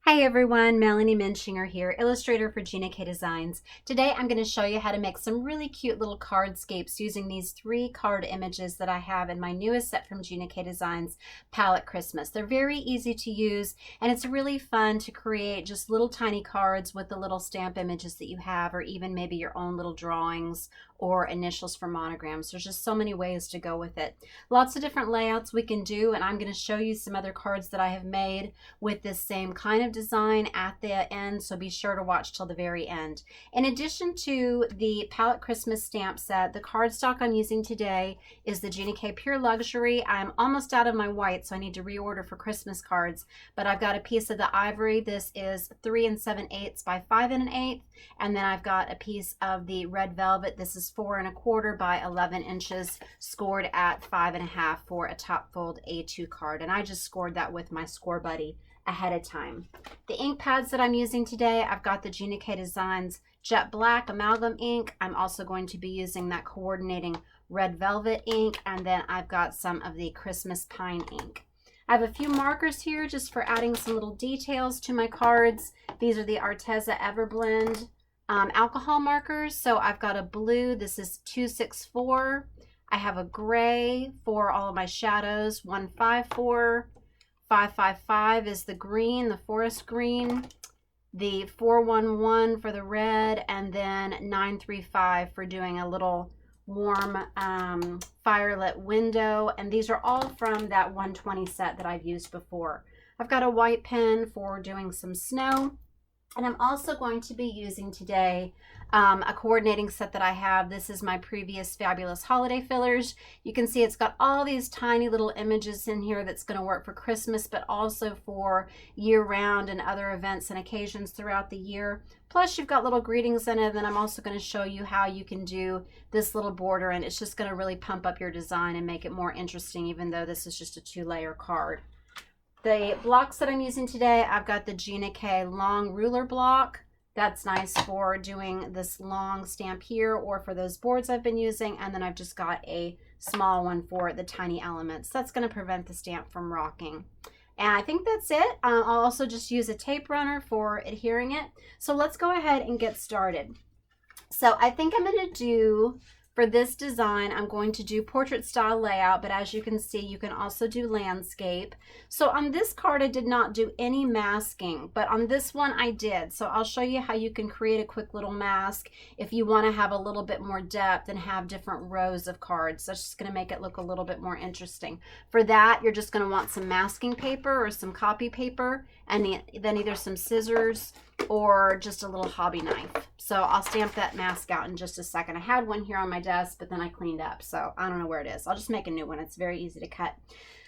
Hi everyone, Melanie Menschinger here, illustrator for Gina K Designs. Today I'm going to show you how to make some really cute little cardscapes using these 3 card images that I have in my newest set from Gina K Designs, Pallet Christmas. They're very easy to use and it's really fun to create just little tiny cards with the little stamp images that you have, or even maybe your own little drawings or initials for monograms. There's just so many ways to go with it. Lots of different layouts we can do, and I'm going to show you some other cards that I have made with this same kind of design at the end, so be sure to watch till the very end. In addition to the Palette Christmas stamp set, the cardstock I'm using today is the Gina K Pure Luxury. I'm almost out of my white, so I need to reorder for Christmas cards, but I've got a piece of the Ivory. This is 3 7/8 by 5 1/8, and then I've got a piece of the Red Velvet. This is 4 1/4 by 11 inches, scored at 5 1/2 for a top fold A2 card, and I just scored that with my Score Buddy ahead of time. The ink pads that I'm using today, I've got the Gina K Designs Jet Black Amalgam ink. I'm also going to be using that coordinating Red Velvet ink, and then I've got some of the Christmas Pine ink. I have a few markers here just for adding some little details to my cards. These are the Arteza Everblend alcohol markers. So I've got a blue, this is 264. I have a gray for all of my shadows, 154. 555 is the green, the forest green, the 411 for the red, and then 935 for doing a little warm firelit window. And these are all from that 120 set that I've used before. I've got a white pen for doing some snow. And I'm also going to be using today a coordinating set that I have. This is my previous Fabulous Holiday Fillers. You can see it's got all these tiny little images in here that's going to work for Christmas, but also for year-round and other events and occasions throughout the year. Plus, you've got little greetings in it, and then I'm also going to show you how you can do this little border, and it's just going to really pump up your design and make it more interesting, even though this is just a 2-layer card. The blocks that I'm using today, I've got the Gina K long ruler block. That's nice for doing this long stamp here or for those boards I've been using. And then I've just got a small one for the tiny elements. That's going to prevent the stamp from rocking. And I think that's it. I'll also just use a tape runner for adhering it. So let's go ahead and get started. So I think I'm going to do, for this design, I'm going to do portrait style layout, but as you can see, you can also do landscape. So on this card, I did not do any masking, but on this one I did. So I'll show you how you can create a quick little mask if you want to have a little bit more depth and have different rows of cards. That's just going to make it look a little bit more interesting. For that, you're just going to want some masking paper or some copy paper, and then either some scissors or just a little hobby knife. So I'll stamp that mask out in just a second. I had one here on my desk, but then I cleaned up, so I don't know where it is. I'll just make a new one. It's very easy to cut.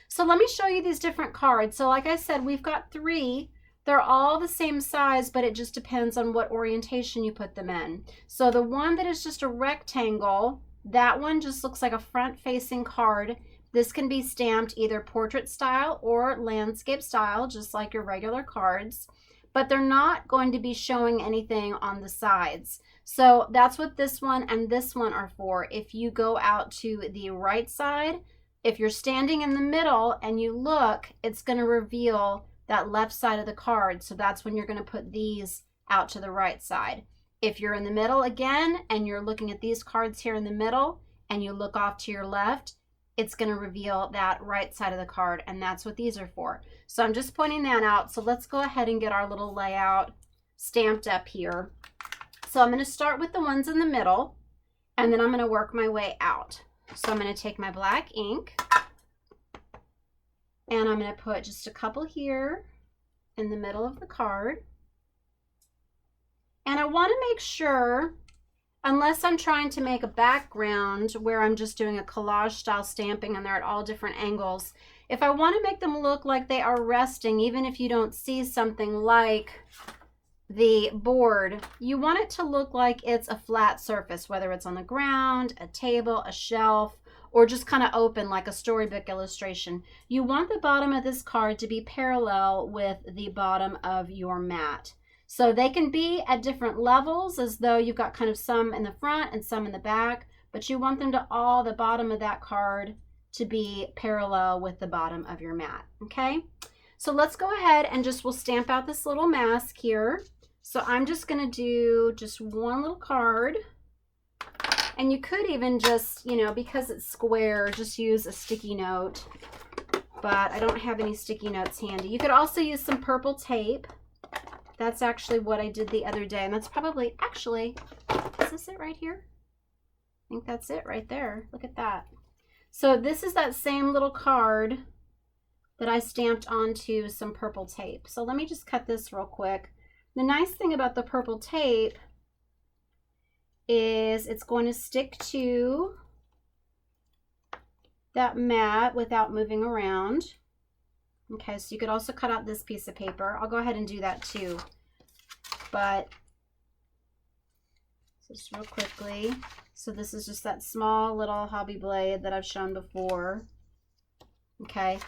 So let me show you these different cards. So like I said, we've got 3. They're all the same size, but it just depends on what orientation you put them in. So the one that is just a rectangle, that one just looks like a front-facing card. This can be stamped either portrait style or landscape style, just like your regular cards, but they're not going to be showing anything on the sides. So that's what this one and this one are for. If you go out to the right side, if you're standing in the middle and you look, it's going to reveal that left side of the card. So that's when you're going to put these out to the right side. If you're in the middle again and you're looking at these cards here in the middle and you look off to your left, it's going to reveal that right side of the card, and that's what these are for. So I'm just pointing that out. So let's go ahead and get our little layout stamped up here. So I'm going to start with the ones in the middle, and then I'm going to work my way out. So I'm going to take my black ink, and I'm going to put just a couple here in the middle of the card. And I want to make sure, unless I'm trying to make a background where I'm just doing a collage style stamping and they're at all different angles, if I want to make them look like they are resting, even if you don't see something like the board, you want it to look like it's a flat surface, whether it's on the ground, a table, a shelf, or just kind of open like a storybook illustration. You want the bottom of this card to be parallel with the bottom of your mat. So they can be at different levels, as though you've got kind of some in the front and some in the back, but you want them to all, the bottom of that card, to be parallel with the bottom of your mat, okay? So let's go ahead and we'll stamp out this little mask here. So I'm just gonna do just one little card. And you could even just, you know, because it's square, just use a sticky note. But I don't have any sticky notes handy. You could also use some purple tape. That's actually what I did the other day. And that's probably, actually, is this it right here? I think that's it right there. Look at that. So this is that same little card that I stamped onto some purple tape. So let me just cut this real quick. The nice thing about the purple tape is it's going to stick to that mat without moving around. Okay, so you could also cut out this piece of paper. I'll go ahead and do that too. But just real quickly. So this is just that small little hobby blade that I've shown before. Okay.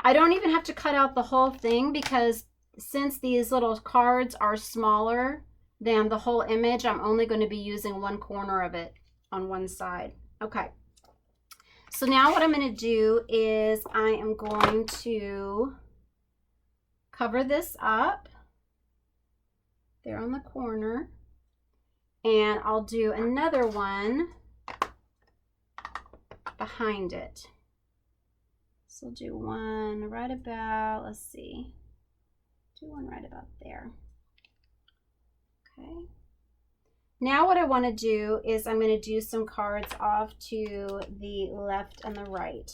I don't even have to cut out the whole thing because since these little cards are smaller than the whole image, I'm only going to be using one corner of it on one side. Okay. So now what I'm going to do is I am going to cover this up there on the corner, and I'll do another one behind it. So I'll do one right about, let's see, do one right about there. Okay. Now what I want to do is I'm going to do some cards off to the left and the right.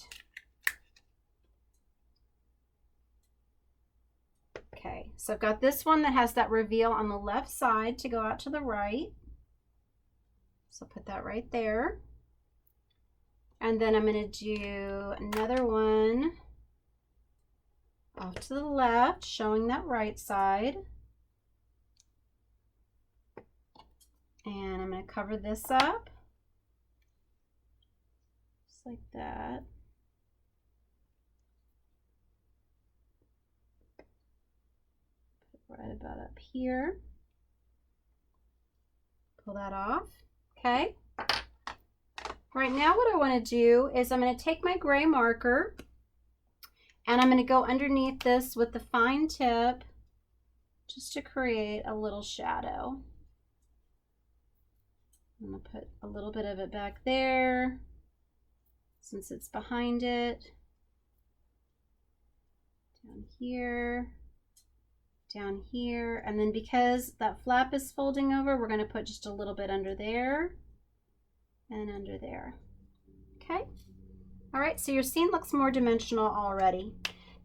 Okay, so I've got this one that has that reveal on the left side to go out to the right. So put that right there. And then I'm going to do another one off to the left, showing that right side. And I'm going to cover this up, just like that. Put it right about up here. Pull that off. Okay. Right now what I want to do is I'm going to take my gray marker and I'm going to go underneath this with the fine tip just to create a little shadow. I'm going to put a little bit of it back there since it's behind it. Down here, and then because that flap is folding over, we're going to put just a little bit under there and under there. Okay. All right, so your scene looks more dimensional already.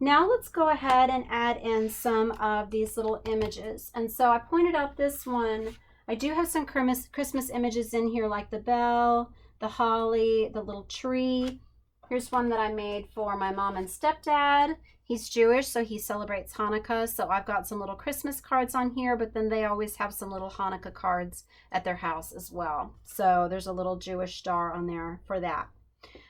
Now let's go ahead and add in some of these little images. And so I pointed out this one. I do have some Christmas images in here, like the bell, the holly, the little tree. Here's one that I made for my mom and stepdad. He's Jewish, so he celebrates Hanukkah. So I've got some little Christmas cards on here, but then they always have some little Hanukkah cards at their house as well. So there's a little Jewish star on there for that.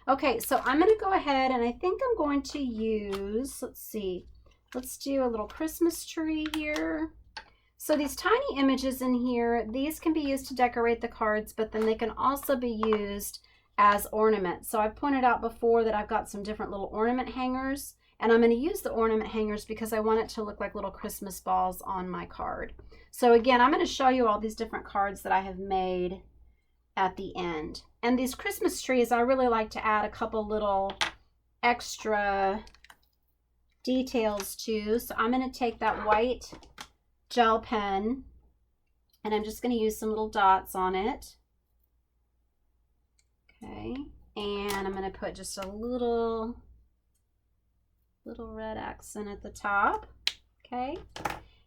Okay, so I'm going to go ahead and I think I'm going to use, let's see, let's do a little Christmas tree here. So these tiny images in here, these can be used to decorate the cards, but then they can also be used as ornaments. So I've pointed out before that I've got some different little ornament hangers, and I'm going to use the ornament hangers because I want it to look like little Christmas balls on my card. So again, I'm going to show you all these different cards that I have made at the end. And these Christmas trees, I really like to add a couple little extra details to. So I'm going to take that white gel pen and I'm just going to use some little dots on it. Okay, and I'm going to put just a little red accent at the top. Okay,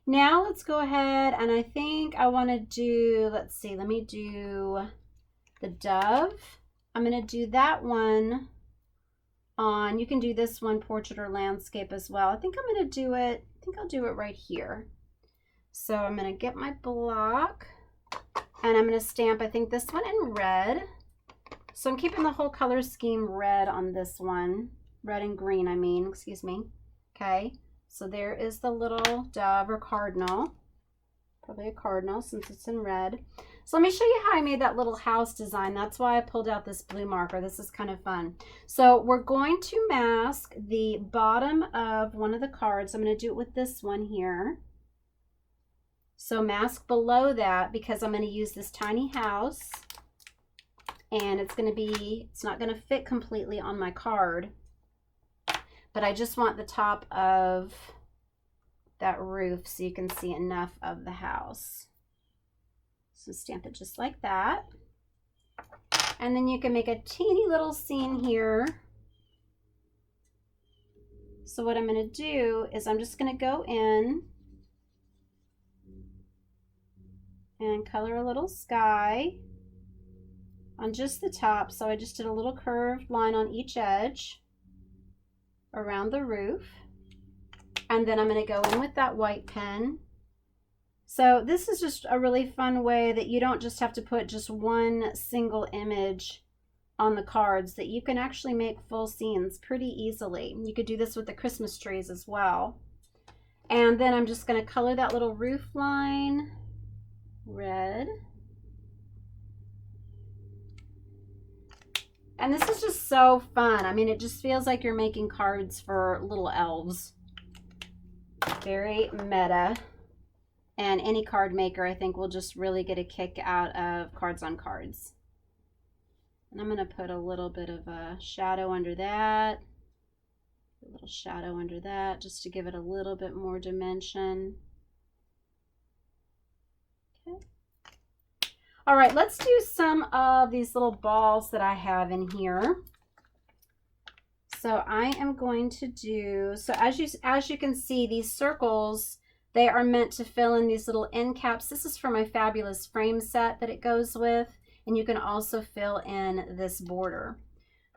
now let's go ahead and I think I want to do, let's see, let me do the dove. I'm going to do that one on, you can do this one portrait or landscape as well. I think I'm going to do it, I think I'll do it right here. So I'm going to get my block and I'm going to stamp, I think this one in red. So I'm keeping the whole color scheme red on this one. Red and green, I mean, excuse me. Okay, so there is the little dove or cardinal. probably a cardinal since it's in red. So let me show you how I made that little house design. That's why I pulled out this blue marker. This is kind of fun. So we're going to mask the bottom of one of the cards. I'm going to do it with this one here. So mask below that because I'm going to use this tiny house, and it's not going to fit completely on my card, but I just want the top of that roof so you can see enough of the house. So stamp it just like that. And then you can make a teeny little scene here. So what I'm going to do is I'm just going to go in and color a little sky on just the top. So I just did a little curved line on each edge around the roof. And then I'm going to go in with that white pen. So this is just a really fun way that you don't just have to put just one single image on the cards, that you can actually make full scenes pretty easily. You could do this with the Christmas trees as well. And then I'm just going to color that little roof line red. And this is just so fun. I mean, it just feels like you're making cards for little elves. Very meta. And any card maker, I think, will just really get a kick out of cards on cards. And I'm going to put a little bit of a shadow under that. A little shadow under that, just to give it a little bit more dimension. Okay. All right, let's do some of these little balls that I have in here. So I am going to do, so as you can see, these circles, they are meant to fill in these little end caps. This is for my fabulous frame set that it goes with, and you can also fill in this border.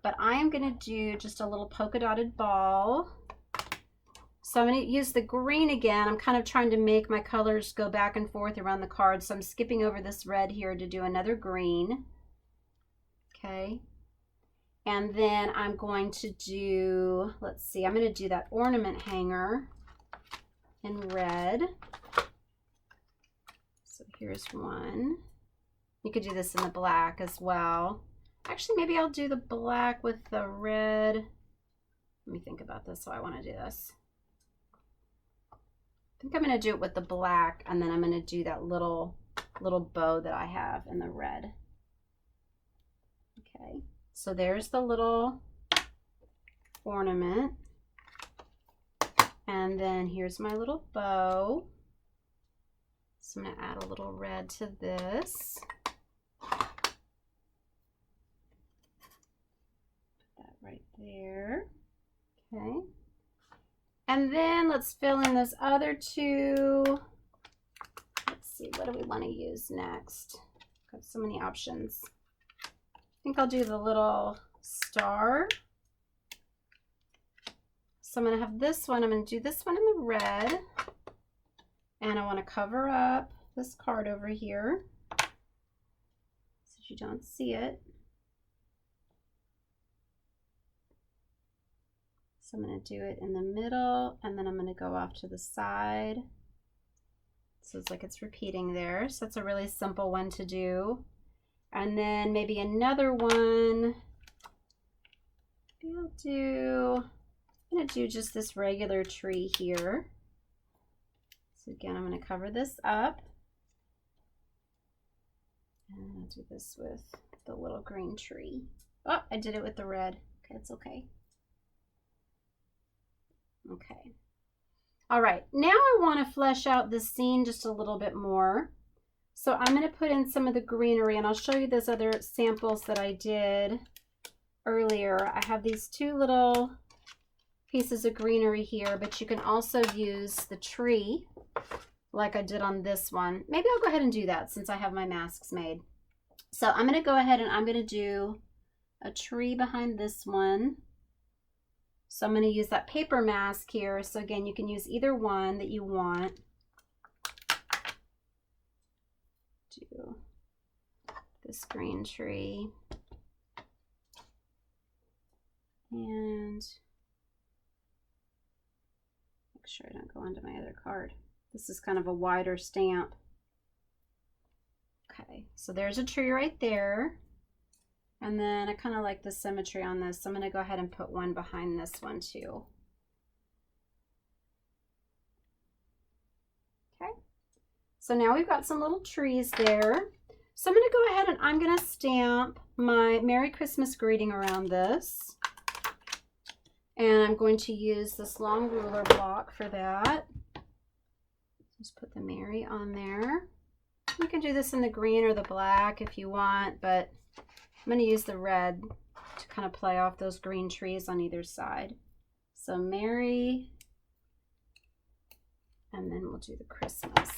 But I am going to do just a little polka dotted ball. So I'm going to use the green again. I'm kind of trying to make my colors go back and forth around the card. So I'm skipping over this red here to do another green. Okay. And then I'm going to do, let's see, I'm going to do that ornament hanger in red. So here's one. You could do this in the black as well. Actually, maybe I'll do the black with the red. Let me think about this, how I want to do this. I think I'm going to do it with the black, and then I'm going to do that little bow that I have in the red. Okay, so there's the little ornament. And then here's my little bow. So I'm going to add a little red to this. Put that right there. Okay. And then let's fill in those other two. Let's see, what do we want to use next? Got so many options. I think I'll do the little star. So I'm going to have this one. I'm going to do this one in the red. And I want to cover up this card over here so you don't see it. So I'm going to do it in the middle, and then I'm going to go off to the side. So it's like it's repeating there. So it's a really simple one to do. And then maybe another one. Maybe I'm going to do just this regular tree here. So again, I'm going to cover this up. And I'll do this with the little green tree. Oh, I did it with the red. Okay, it's okay. Okay. All right, now I want to flesh out the scene just a little bit more. So I'm going to put in some of the greenery, and I'll show you those other samples that I did earlier. I have these two little pieces of greenery here, but you can also use the tree like I did on this one. Maybe I'll go ahead and do that since I have my masks made. So I'm going to go ahead and I'm going to do a tree behind this one. So I'm going to use that paper mask here. So again, you can use either one that you want. Do this green tree. And make sure I don't go onto my other card. This is kind of a wider stamp. Okay, so there's a tree right there. And then I kind of like the symmetry on this, so I'm going to go ahead and put one behind this one too. Okay, so now we've got some little trees there. So I'm going to go ahead and I'm going to stamp my Merry Christmas greeting around this. And I'm going to use this long ruler block for that. Just put the Merry on there. You can do this in the green or the black if you want, but I'm going to use the red to kind of play off those green trees on either side. So Merry, and then we'll do the Christmas.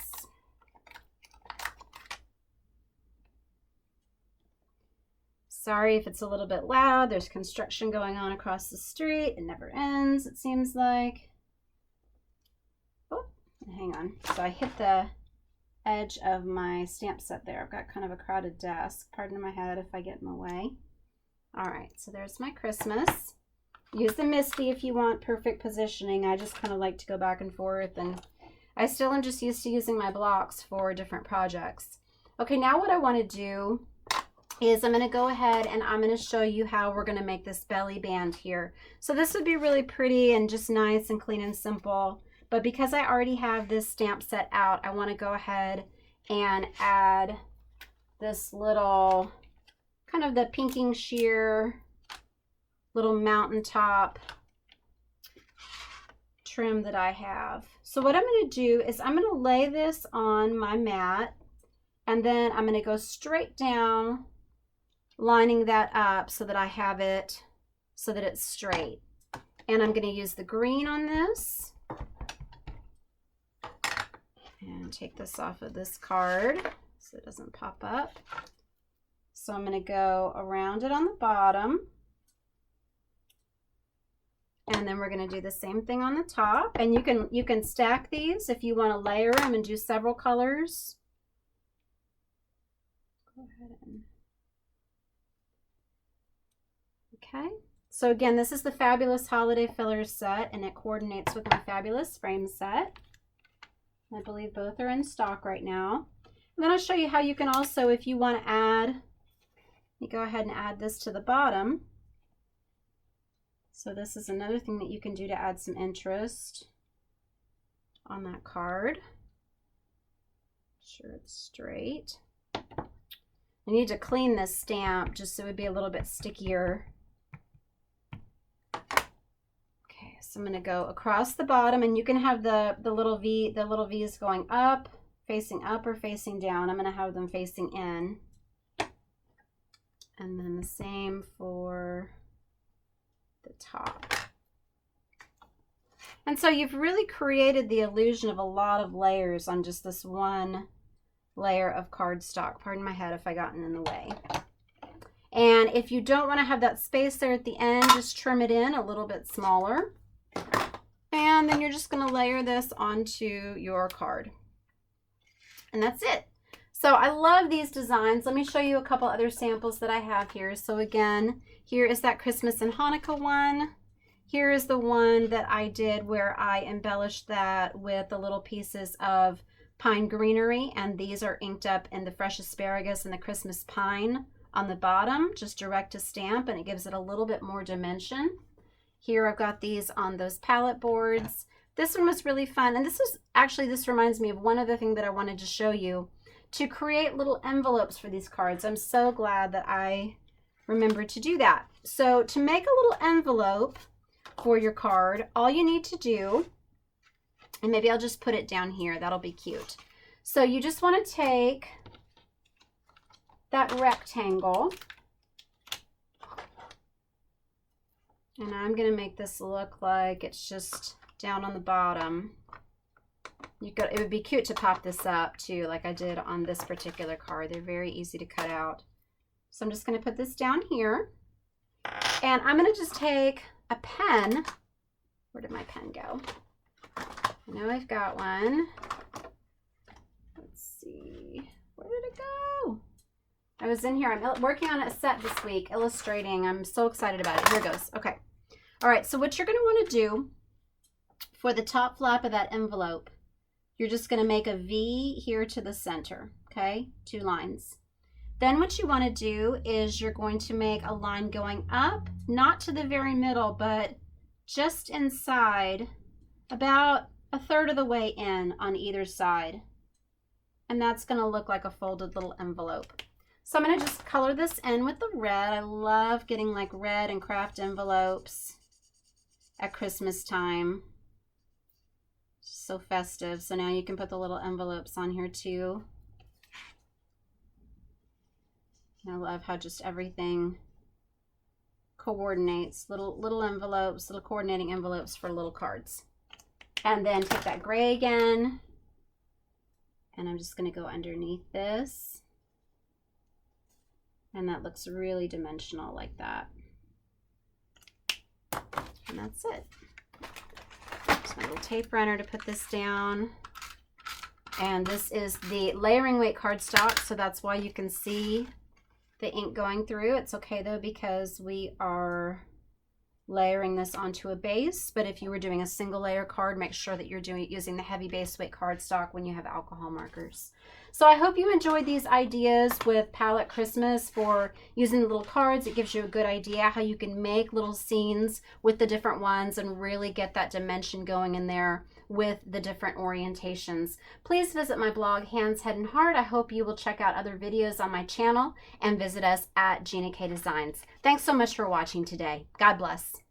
Sorry if it's a little bit loud. There's construction going on across the street. It never ends, it seems like. Oh, hang on. So I hit the edge of my stamp set there. I've got kind of a crowded desk. Pardon my head if I get in the way. All right, so there's my Christmas. Use the MISTI if you want perfect positioning. I just kind of like to go back and forth, and I still am just used to using my blocks for different projects. Okay, now what I want to do is I'm going to go ahead and I'm going to show you how we're going to make this belly band here. So this would be really pretty and just nice and clean and simple. But because I already have this stamp set out, I want to go ahead and add this little, kind of the pinking sheer, little mountaintop trim that I have. So what I'm going to do is I'm going to lay this on my mat, and then I'm going to go straight down, lining that up so that I have it so that it's straight. And I'm going to use the green on this and take this off of this card so it doesn't pop up. So I'm going to go around it on the bottom, and then we're going to do the same thing on the top. And you can stack these if you want to layer them and do several colors. Go ahead and okay, so again, this is the Fabulous Holiday Fillers set, and it coordinates with my Fabulous Frame set. I believe both are in stock right now. And then I'll show you how you can also, if you want to add, you go ahead and add this to the bottom. So this is another thing that you can do to add some interest on that card. Make sure it's straight. I need to clean this stamp just so it would be a little bit stickier. So I'm going to go across the bottom, and you can have the little V's going up, facing up, or facing down. I'm going to have them facing in. And then the same for the top. And so you've really created the illusion of a lot of layers on just this one layer of cardstock. Pardon my head if I gotten in the way. And if you don't want to have that space there at the end, just trim it in a little bit smaller. And then you're just going to layer this onto your card. And that's it. So I love these designs. Let me show you a couple other samples that I have here. So again, here is that Christmas and Hanukkah one. Here is the one that I did where I embellished that with the little pieces of pine greenery. And these are inked up in the fresh asparagus and the Christmas pine on the bottom, just direct to stamp, and it gives it a little bit more dimension. Here I've got these on those palette boards. This one was really fun, and this reminds me of one other thing that I wanted to show you, to create little envelopes for these cards. I'm so glad that I remembered to do that. So to make a little envelope for your card, all you need to do, and maybe I'll just put it down here, that'll be cute. So you just want to take that rectangle, and I'm going to make this look like it's just down on the bottom. It would be cute to pop this up too, like I did on this particular card. They're very easy to cut out. So I'm just going to put this down here, and I'm going to just take a pen. Where did my pen go? I know I've got one. Let's see. Where did it go? I was in here. I'm working on a set this week, illustrating. I'm so excited about it. Here it goes. Okay. All right. So what you're going to want to do for the top flap of that envelope, you're just going to make a V here to the center, okay? 2 lines. Then what you want to do is you're going to make a line going up, not to the very middle, but just inside, about 1/3 of the way in on either side. And that's going to look like a folded little envelope. So I'm going to just color this in with the red. I love getting like red and craft envelopes at Christmas time. So festive. So now you can put the little envelopes on here too. I love how just everything coordinates. Little envelopes, little coordinating envelopes for little cards. And then take that gray again. And I'm just going to go underneath this. And that looks really dimensional like that. And that's it. Just my little tape runner to put this down. And this is the layering weight cardstock, so that's why you can see the ink going through. It's okay though, because we are layering this onto a base, but if you were doing a single layer card, make sure that you're using the heavy base weight cardstock when you have alcohol markers. So I hope you enjoyed these ideas with Pallet Christmas for using the little cards. It gives you a good idea how you can make little scenes with the different ones and really get that dimension going in there with the different orientations. Please visit my blog, Hands, Head, and Heart. I hope you will check out other videos on my channel and visit us at Gina K Designs. Thanks so much for watching today. God bless.